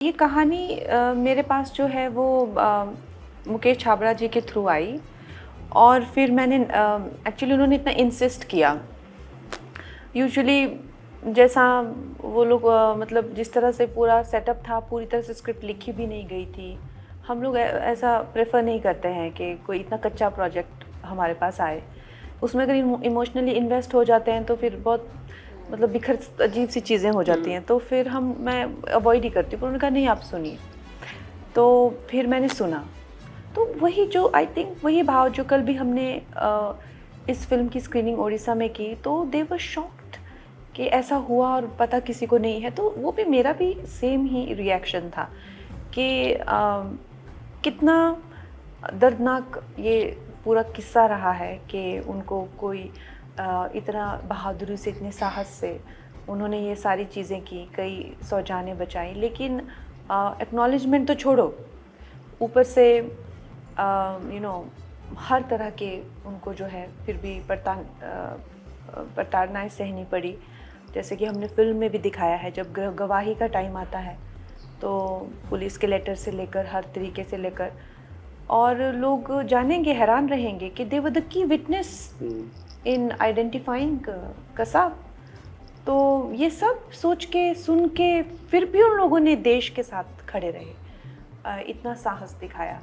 ये कहानी मेरे पास जो है वो मुकेश छाबड़ा जी के थ्रू आई और फिर मैंने एक्चुअली उन्होंने इतना इंसिस्ट किया। यूजुअली जैसा वो लोग मतलब जिस तरह से पूरा सेटअप था, पूरी तरह से स्क्रिप्ट लिखी भी नहीं गई थी। हम लोग ऐसा प्रेफर नहीं करते हैं कि कोई इतना कच्चा प्रोजेक्ट हमारे पास आए। उसमें अगर इमोशनली इन्वेस्ट हो जाते हैं तो फिर बहुत मतलब बिखर अजीब सी चीज़ें हो जाती हैं, तो फिर मैं अवॉइड ही करती हूँ। पर उन्होंने कहा नहीं, आप सुनिए। तो फिर मैंने सुना, तो वही जो आई थिंक वही भाव जो कल भी हमने इस फिल्म की स्क्रीनिंग उड़ीसा में की, तो दे वर शॉक्ड कि ऐसा हुआ और पता किसी को नहीं है। तो वो भी मेरा भी सेम ही रिएक्शन था कि कितना दर्दनाक ये पूरा किस्सा रहा है कि उनको कोई इतना बहादुरी से, इतने साहस से उन्होंने ये सारी चीज़ें की, कई 100 जानें बचाई। लेकिन एक्नॉलेजमेंट तो छोड़ो, ऊपर से हर तरह के उनको जो है फिर भी प्रताड़नाएं सहनी पड़ी। जैसे कि हमने फिल्म में भी दिखाया है, जब गवाही का टाइम आता है तो पुलिस के लेटर से लेकर हर तरीके से लेकर, और लोग जानेंगे, हैरान रहेंगे कि they were the key witness in identifying Kasab. तो ये सब सोच के सुन के फिर भी उन लोगों ने देश के साथ खड़े रहे, इतना साहस दिखाया।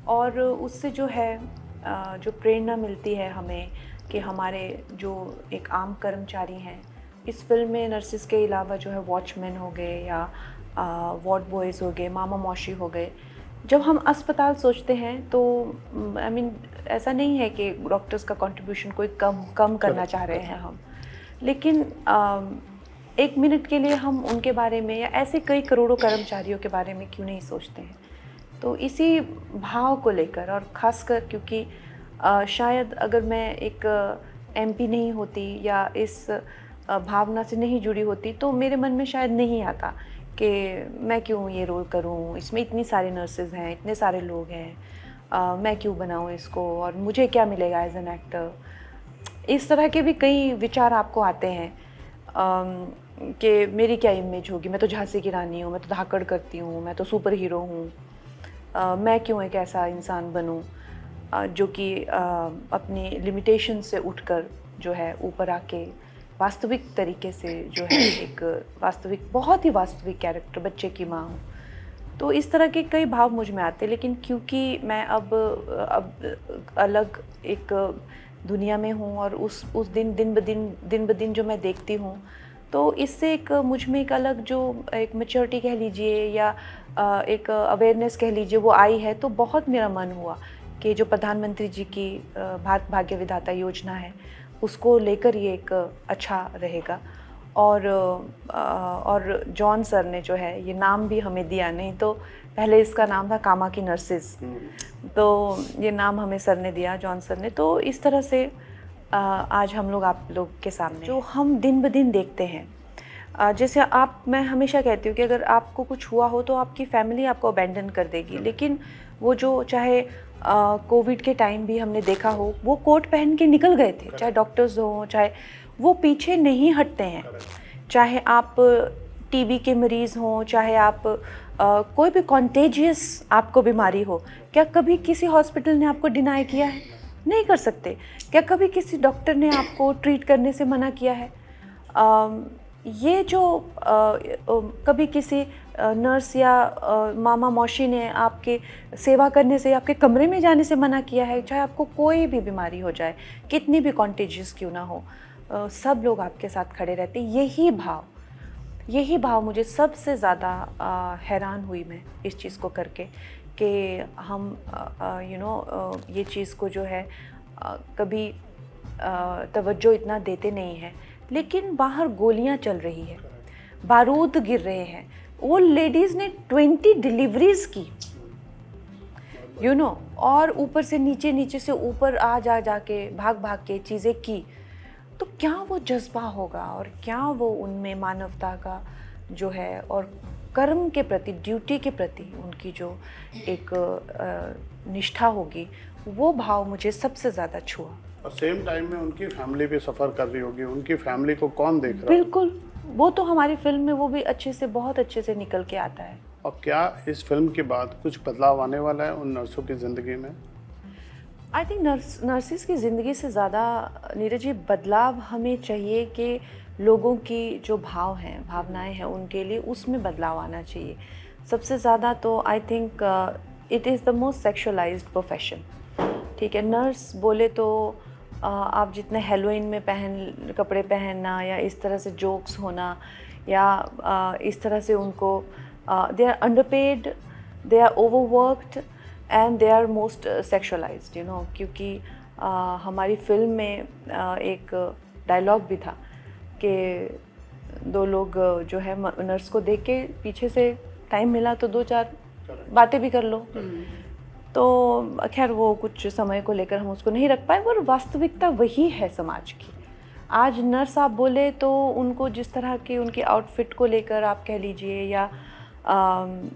और उससे जो है जो प्रेरणा मिलती है हमें कि हमारे जो एक आम कर्मचारी हैं, इस फिल्म में नर्सिस के अलावा जो है वॉचमैन हो गए या वार्ड बॉयज़ हो गए, मामा मौसी हो गए। जब हम अस्पताल सोचते हैं तो आई मीन ऐसा नहीं है कि डॉक्टर्स का कंट्रीब्यूशन कोई कम करना चाह रहे हैं हम, लेकिन एक मिनट के लिए हम उनके बारे में या ऐसे कई करोड़ों कर्मचारियों के बारे में क्यों नहीं सोचते हैं। तो इसी भाव को लेकर, और ख़ासकर क्योंकि शायद अगर मैं एक एमपी नहीं होती या इस भावना से नहीं जुड़ी होती तो मेरे मन में शायद नहीं आता कि मैं क्यों ये रोल करूं, इसमें इतनी सारी नर्सेज हैं, इतने सारे लोग हैं, मैं क्यों बनाऊं इसको और मुझे क्या मिलेगा एज एन एक्टर। इस तरह के भी कई विचार आपको आते हैं कि मेरी क्या इमेज होगी, मैं तो झांसी की रानी हूँ, मैं तो धाकड़ करती हूँ, मैं तो सुपर हीरो हूँ, मैं क्यों एक ऐसा इंसान बनूं जो कि अपनी लिमिटेशन से उठकर जो है ऊपर आके वास्तविक तरीके से जो है एक वास्तविक, बहुत ही वास्तविक कैरेक्टर, बच्चे की माँ हूँ। तो इस तरह के कई भाव मुझ में आते, लेकिन क्योंकि मैं अब अलग एक दुनिया में हूँ और उस दिन ब दिन जो मैं देखती हूँ, तो इससे एक मुझ में एक अलग जो एक मैच्योरिटी कह लीजिए या एक अवेयरनेस कह लीजिए वो आई है। तो बहुत मेरा मन हुआ कि जो प्रधानमंत्री जी की भारत भाग्य विधाता योजना है उसको लेकर ये एक अच्छा रहेगा। और जॉन सर ने जो है ये नाम भी हमें दिया, नहीं तो पहले इसका नाम था कामा की नर्सिस, तो ये नाम हमें सर ने दिया, जॉन सर ने। तो इस तरह से आज हम लोग आप लोग के सामने जो हम दिन ब दिन देखते हैं, जैसे मैं हमेशा कहती हूँ कि अगर आपको कुछ हुआ हो तो आपकी फैमिली आपको अबैंडन कर देगी, लेकिन वो जो चाहे कोविड के टाइम भी हमने देखा हो, वो कोट पहन के निकल गए थे, चाहे डॉक्टर्स हों, चाहे वो पीछे नहीं हटते हैं। चाहे आप टीबी के मरीज़ हों, चाहे आप कोई भी कॉन्टेजियस आपको बीमारी हो, क्या कभी किसी हॉस्पिटल ने आपको डिनाई किया है? नहीं कर सकते। क्या कभी किसी डॉक्टर ने आपको ट्रीट करने से मना किया है? ये जो कभी किसी नर्स या मामा मौसी ने आपके सेवा करने से, आपके कमरे में जाने से मना किया है? चाहे आपको कोई भी बीमारी हो जाए, कितनी भी कॉन्टेजियस क्यों ना हो, सब लोग आपके साथ खड़े रहते। यही भाव मुझे सबसे ज़्यादा हैरान हुई मैं इस चीज़ को करके कि हम ये चीज़ को जो है कभी तवज्जो इतना देते नहीं हैं, लेकिन बाहर गोलियां चल रही है, बारूद गिर रहे हैं। वो लेडीज़ ने 20 डिलीवरीज की, और ऊपर से नीचे से ऊपर जा के भाग के चीज़ें की। तो क्या वो जज्बा होगा और क्या वो उनमें मानवता का जो है और कर्म के प्रति, ड्यूटी के प्रति उनकी जो एक निष्ठा होगी, वो भाव मुझे सबसे ज़्यादा छुआ। और सेम टाइम में उनकी फैमिली भी सफ़र कर रही होगी, उनकी फैमिली को कौन देख रहा है? बिल्कुल, वो तो हमारी फिल्म में वो भी बहुत अच्छे से निकल के आता है। और क्या इस फिल्म के बाद कुछ बदलाव आने वाला है उन नर्सों की ज़िंदगी में? आई थिंक नर्सिस की ज़िंदगी से ज़्यादा नीरज जी बदलाव हमें चाहिए कि लोगों की जो भाव हैं भावनाएं हैं उनके लिए उसमें बदलाव आना चाहिए। सबसे ज़्यादा तो I think it is the most sexualised profession. ठीक है, नर्स बोले तो आप जितने हेलोइन में कपड़े पहनना या इस तरह से जोक्स होना या इस तरह से उनको they are underpaid, they are overworked and they are most sexualised, you know. क्योंकि हमारी फिल्म में एक डायलॉग भी था कि दो लोग जो है नर्स को देख के पीछे से टाइम मिला तो दो चार बातें भी कर लो। तो खैर वो कुछ समय को लेकर हम उसको नहीं रख पाए, पर वास्तविकता वही है समाज की। आज नर्स आप बोले तो उनको जिस तरह के उनके आउटफिट को लेकर आप कह लीजिए या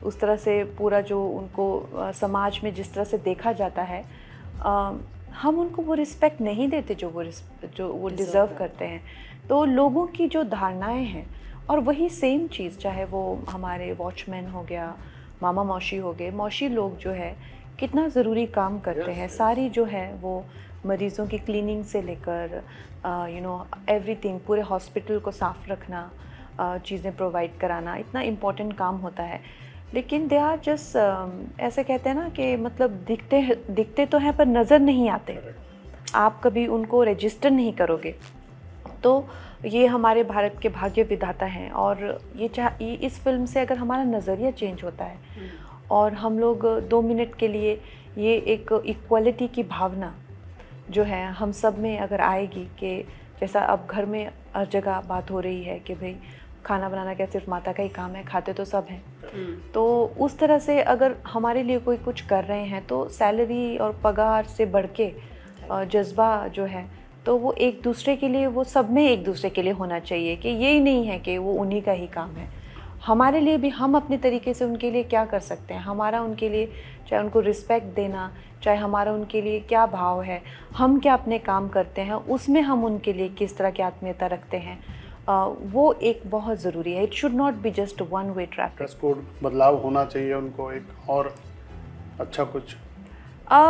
उस तरह से पूरा जो उनको समाज में जिस तरह से देखा जाता है, हम उनको वो रिस्पेक्ट नहीं देते जो वो डिज़र्व करते हैं। तो लोगों की जो धारणाएं हैं, और वही सेम चीज़ चाहे वो हमारे वॉचमैन हो गया, मामा मौसी हो गए, मौसी लोग जो है कितना ज़रूरी काम करते हैं। सारी जो है वो मरीज़ों की क्लीनिंग से लेकर यू नो एवरीथिंग, पूरे हॉस्पिटल को साफ़ रखना, चीज़ें प्रोवाइड कराना, इतना इम्पोर्टेंट काम होता है। लेकिन दे आर जस्ट ऐसे कहते हैं ना कि मतलब दिखते तो हैं पर नज़र नहीं आते। आप कभी उनको रजिस्टर नहीं करोगे। तो ये हमारे भारत के भाग्य विधाता हैं। और ये इस फिल्म से अगर हमारा नज़रिया चेंज होता है और हम लोग 2 मिनट के लिए ये एक इक्वालिटी की भावना जो है हम सब में अगर आएगी, कि जैसा अब घर में हर जगह बात हो रही है कि भाई खाना बनाना क्या सिर्फ माता का ही काम है, खाते तो सब हैं। तो उस तरह से अगर हमारे लिए कोई कुछ कर रहे हैं तो सैलरी और पगार से बढ़ के जज्बा जो है तो वो एक दूसरे के लिए, वो सब में एक दूसरे के लिए होना चाहिए। कि ये ही नहीं है कि वो उन्हीं का ही काम है, हमारे लिए भी हम अपने तरीके से उनके लिए क्या कर सकते हैं। हमारा उनके लिए चाहे उनको रिस्पेक्ट देना, चाहे हमारा उनके लिए क्या भाव है, हम क्या अपने काम करते हैं, उसमें हम उनके लिए किस तरह की आत्मीयता रखते हैं, वो एक बहुत ज़रूरी है। It should not be just one way traffic. Dress code बदलाव होना चाहिए उनको, एक और अच्छा कुछ।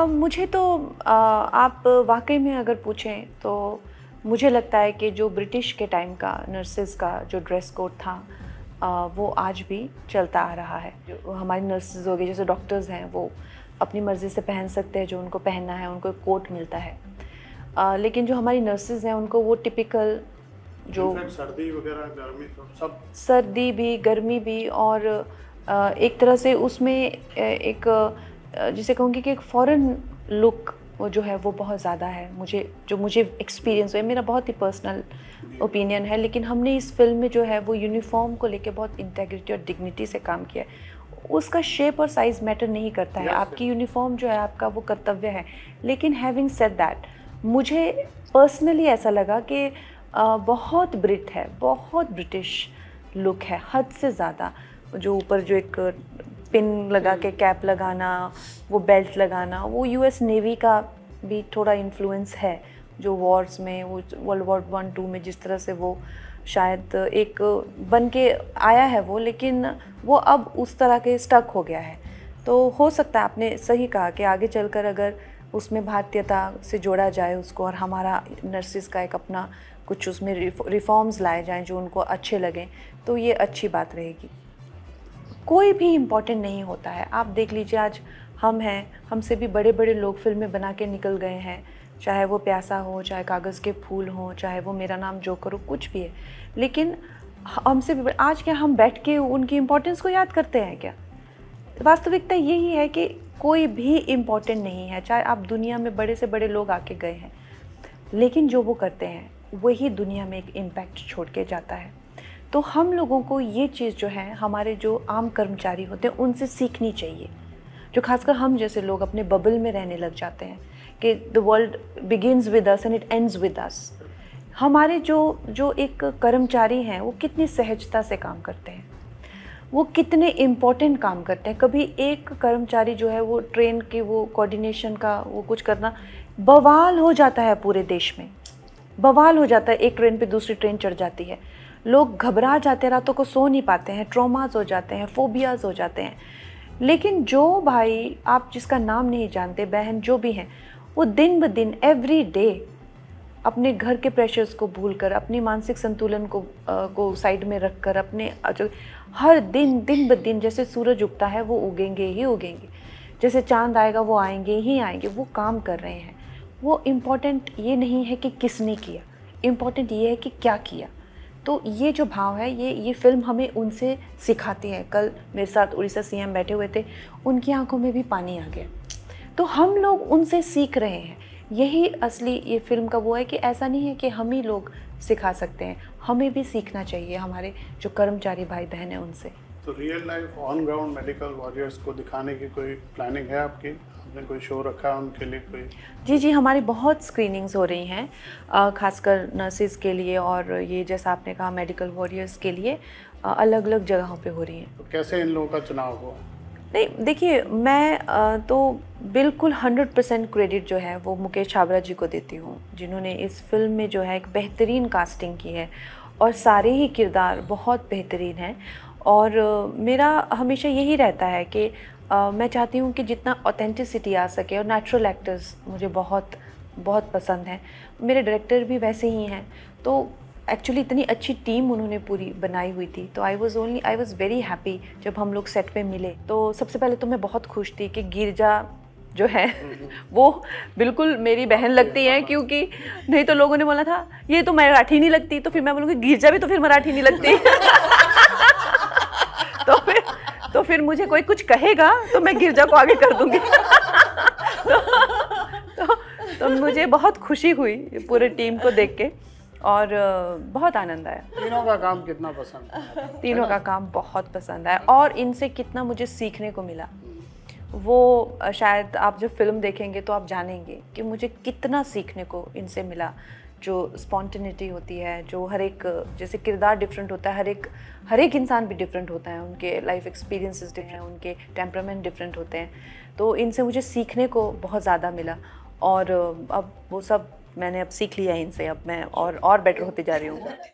मुझे तो आप वाकई में अगर पूछें तो मुझे लगता है कि जो ब्रिटिश के टाइम का नर्सेस का जो ड्रेस कोड था वो आज भी चलता आ रहा है। जो हमारी नर्सेज हो गई, जैसे डॉक्टर्स हैं, वो अपनी मर्ज़ी से पहन सकते हैं जो उनको पहनना है, उनको एक कोट मिलता है। लेकिन जो हमारी नर्सेज हैं उनको वो टिपिकल जो सर्दी वगैरह गर्मी सब, सर्दी भी गर्मी भी, और एक तरह से उसमें एक जिसे कहूँगी कि एक फ़ॉरेन लुक वो जो है वो बहुत ज़्यादा है। मुझे एक्सपीरियंस हुआ है, मेरा बहुत ही पर्सनल ओपिनियन है। लेकिन हमने इस फिल्म में जो है वो यूनिफॉर्म को लेके बहुत इंटेग्रिटी और डिग्निटी से काम किया है। उसका शेप और साइज़ मैटर नहीं करता है, आपकी यूनिफॉर्म जो है आपका वो कर्तव्य है। लेकिन हैविंग सेड दैट, मुझे पर्सनली ऐसा लगा कि बहुत ब्रिट है, बहुत ब्रिटिश लुक है, हद से ज़्यादा। जो ऊपर जो एक पिन लगा के कैप लगाना, वो बेल्ट लगाना, वो यूएस नेवी का भी थोड़ा इन्फ्लुएंस है। जो वॉर्स में, वो वर्ल्ड वॉर 1-2 में जिस तरह से वो शायद एक बन के आया है वो, लेकिन वो अब उस तरह के स्टक हो गया है। तो हो सकता है, आपने सही कहा कि आगे चलकर अगर उसमें भारतीयता से जोड़ा जाए उसको, और हमारा नर्सिस का एक अपना कुछ उसमें रिफॉर्म्स लाए जाएं जो उनको अच्छे लगें, तो ये अच्छी बात रहेगी। कोई भी इम्पोर्टेंट नहीं होता है। आप देख लीजिए, आज हम हैं, हमसे भी बड़े बड़े लोग फिल्में बना के निकल गए हैं, चाहे वो प्यासा हो, चाहे कागज़ के फूल हो, चाहे वो मेरा नाम जोकर हो, कुछ भी है। लेकिन हमसे भी आज क्या हम बैठ के उनकी इम्पोर्टेंस को याद करते हैं क्या? वास्तविकता यही है कि कोई भी इम्पोर्टेंट नहीं है, चाहे आप दुनिया में बड़े से बड़े लोग आके गए हैं, लेकिन जो वो करते हैं वही दुनिया में एक इम्पैक्ट छोड़ के जाता है। तो हम लोगों को ये चीज़ जो है, हमारे जो आम कर्मचारी होते हैं उनसे सीखनी चाहिए, जो खासकर हम जैसे लोग अपने बबल में रहने लग जाते हैं कि the world begins with us and it ends with us. हमारे जो एक कर्मचारी हैं वो कितनी सहजता से काम करते हैं, वो कितने इम्पोर्टेंट काम करते हैं। कभी एक कर्मचारी जो है वो ट्रेन के वो कोऑर्डिनेशन का वो कुछ करना, बवाल हो जाता है पूरे देश में, बवाल हो जाता है। एक ट्रेन पे दूसरी ट्रेन चढ़ जाती है, लोग घबरा जाते हैं, रातों को सो नहीं पाते हैं, ट्रॉमास हो जाते हैं, फोबियाज हो जाते हैं। लेकिन जो भाई आप जिसका नाम नहीं जानते, बहन जो भी हैं, वो दिन ब दिन एवरी डे अपने घर के प्रेशर्स को भूलकर, अपनी मानसिक संतुलन को साइड में रखकर, अपने जो हर दिन दिन ब दिन जैसे सूरज उगता है वो उगेंगे ही उगेंगे, जैसे चांद आएगा वो आएंगे ही आएंगे, वो काम कर रहे हैं। वो इम्पॉर्टेंट ये नहीं है कि किसने किया, इम्पॉर्टेंट ये है कि क्या किया। तो ये जो भाव है, ये फिल्म हमें उनसे सिखाती है। कल मेरे साथ उड़ीसा सीएम बैठे हुए थे, उनकी आंखों में भी पानी आ गया। तो हम लोग उनसे सीख रहे हैं। यही असली ये फिल्म का वो है कि ऐसा नहीं है कि हम ही लोग सिखा सकते हैं, हमें भी सीखना चाहिए हमारे जो कर्मचारी भाई बहन हैं उनसे। तो real life on ground medical warriors को दिखाने की कोई प्लानिंग है आपकी? आपने कोई शो रखा है उनके लिए कोई? जी, हमारी बहुत स्क्रीनिंग्स हो रही हैं, खासकर नर्सिस के लिए, और ये जैसा आपने कहा मेडिकल वॉरियर्स के लिए अलग अलग जगहों पे हो रही हैं। तो कैसे इन लोगों का चुनाव हुआ? नहीं, देखिए, मैं तो बिल्कुल 100% क्रेडिट जो है वो मुकेश छाबड़ा जी को देती हूँ, जिन्होंने इस फिल्म में जो है एक बेहतरीन कास्टिंग की है और सारे ही किरदार बहुत बेहतरीन हैं। और मेरा हमेशा यही रहता है कि मैं चाहती हूँ कि जितना ऑथेंटिसिटी आ सके, और नेचुरल एक्टर्स मुझे बहुत बहुत पसंद हैं। मेरे डायरेक्टर भी वैसे ही हैं, तो एक्चुअली इतनी अच्छी टीम उन्होंने पूरी बनाई हुई थी। तो आई वॉज़ वेरी हैप्पी जब हम लोग सेट पे मिले। तो सबसे पहले तो मैं बहुत खुश थी कि गिरजा जो है वो बिल्कुल मेरी बहन लगती है, क्योंकि नहीं तो लोगों ने बोला था ये तो मराठी नहीं लगती, तो फिर मैं बोलूँगी गिरजा भी तो फिर मराठी नहीं लगती। तो फिर मुझे कोई कुछ कहेगा तो मैं गिरजा को आगे कर दूँगी। तो मुझे बहुत खुशी हुई पूरे टीम को देख के, और बहुत आनंद आया। तीनों का काम कितना पसंद है? तीनों का काम बहुत पसंद आया, और इनसे कितना मुझे सीखने को मिला वो शायद आप जब फिल्म देखेंगे तो आप जानेंगे कि मुझे कितना सीखने को इनसे मिला। जो स्पॉन्टेनिटी होती है, जो हर एक जैसे किरदार डिफरेंट होता है, हर एक इंसान भी डिफरेंट होता है, उनके लाइफ एक्सपीरियंसेस डिफरेंट हैं, उनके टेम्परामेंट डिफरेंट होते हैं। तो इनसे मुझे सीखने को बहुत ज़्यादा मिला, और अब वो सब मैंने अब सीख लिया है इनसे। अब मैं और बेटर होती जा रही हूँ।